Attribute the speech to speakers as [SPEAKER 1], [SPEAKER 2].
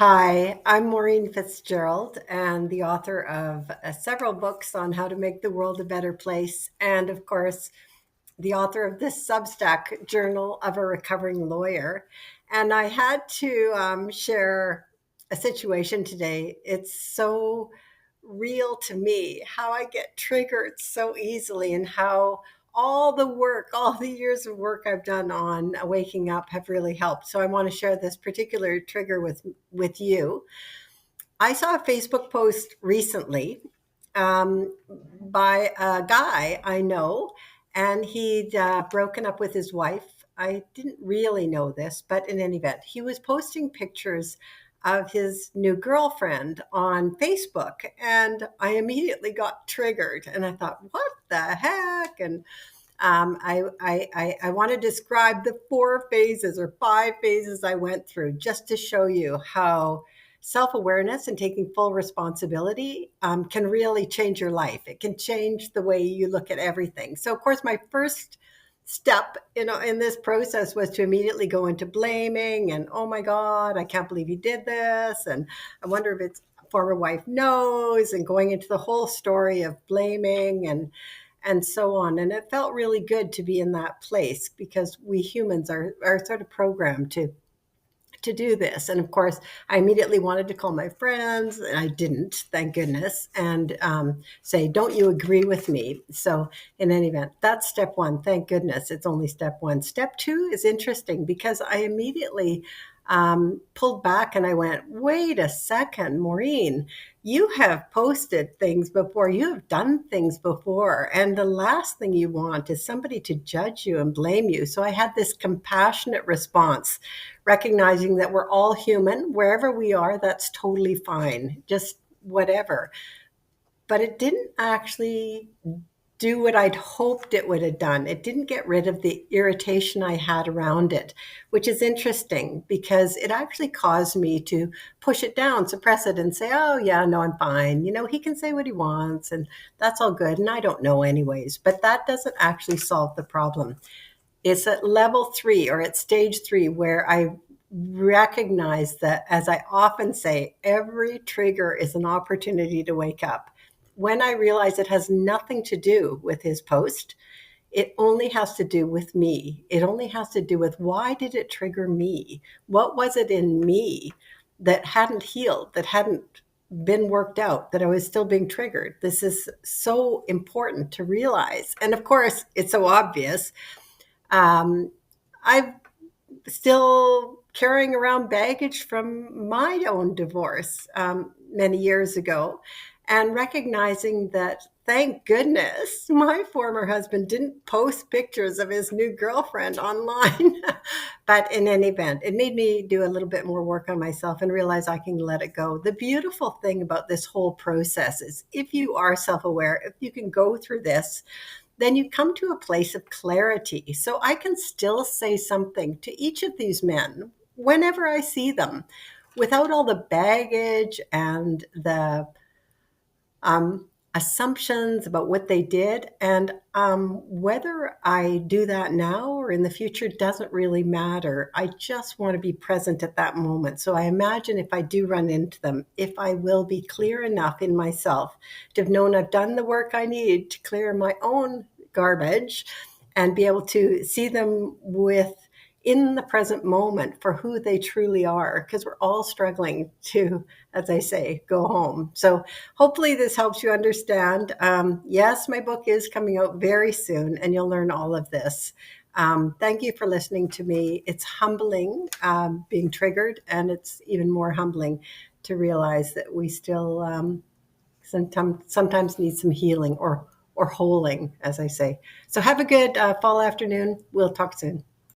[SPEAKER 1] Hi, I'm Maureen Fitzgerald and the author of several books on how to make the world a better place. And of course, the author of this Substack Journal of a Recovering Lawyer. And I had to share a situation today. It's so real to me how I get triggered so easily and how all the work, all the years of work I've done on waking up have really helped. So I want to share this particular trigger with you. I saw a Facebook post recently um, by a guy I know, and he'd broken up with his wife. I didn't really know this, but in any event, he was posting pictures of his new girlfriend on Facebook, and I immediately got triggered. And I thought, what the heck? And I want to describe the 4 phases or 5 phases I went through just to show you how self awareness and taking full responsibility can really change your life. It can change the way you look at everything. So, of course, my first step in this process was to immediately go into blaming and, oh my God, I can't believe you did this, and I wonder if it's former wife knows, and going into the whole story of blaming and so on. And it felt really good to be in that place because we humans are sort of programmed to do this. And of course, I immediately wanted to call my friends, and I didn't, thank goodness, and say, don't you agree with me? So, in any event, that's step one. Thank goodness it's only step one. Step two is interesting because I immediately pulled back and I went, wait a second, Maureen, you have posted things before, you have done things before. And the last thing you want is somebody to judge you and blame you. So I had this compassionate response, recognizing that we're all human. Wherever we are, that's totally fine, just whatever. But it didn't actually do what I'd hoped it would have done. It didn't get rid of the irritation I had around it, which is interesting because it actually caused me to push it down, suppress it, and say, oh, yeah, no, I'm fine. He can say what he wants, and that's all good. And I don't know, anyways. But that doesn't actually solve the problem. It's at level 3 or at stage 3 where I recognize that, as I often say, every trigger is an opportunity to wake up. When I realize it has nothing to do with his post, it only has to do with me. It only has to do with, why did it trigger me? What was it in me that hadn't healed, that hadn't been worked out, that I was still being triggered? This is so important to realize. And of course, it's so obvious. I'm still carrying around baggage from my own divorce many years ago, and recognizing that, thank goodness, my former husband didn't post pictures of his new girlfriend online. But in any event, it made me do a little bit more work on myself and realize I can let it go. The beautiful thing about this whole process is, if you are self aware, if you can go through this, then you come to a place of clarity. So I can still say something to each of these men whenever I see them without all the baggage and the assumptions about what they did. And whether I do that now or in the future doesn't really matter. I just want to be present at that moment. So I imagine, if I do run into them, if I will be clear enough in myself to have known I've done the work I need to clear my own garbage and be able to see them in the present moment for who they truly are, because we're all struggling to, as I say, go home. So hopefully this helps you understand. Yes, my book is coming out very soon, and you'll learn all of this. Thank you for listening to me. It's humbling being triggered, and it's even more humbling to realize that we still sometimes need some healing or holing, as I say. So have a good fall afternoon. We'll talk soon.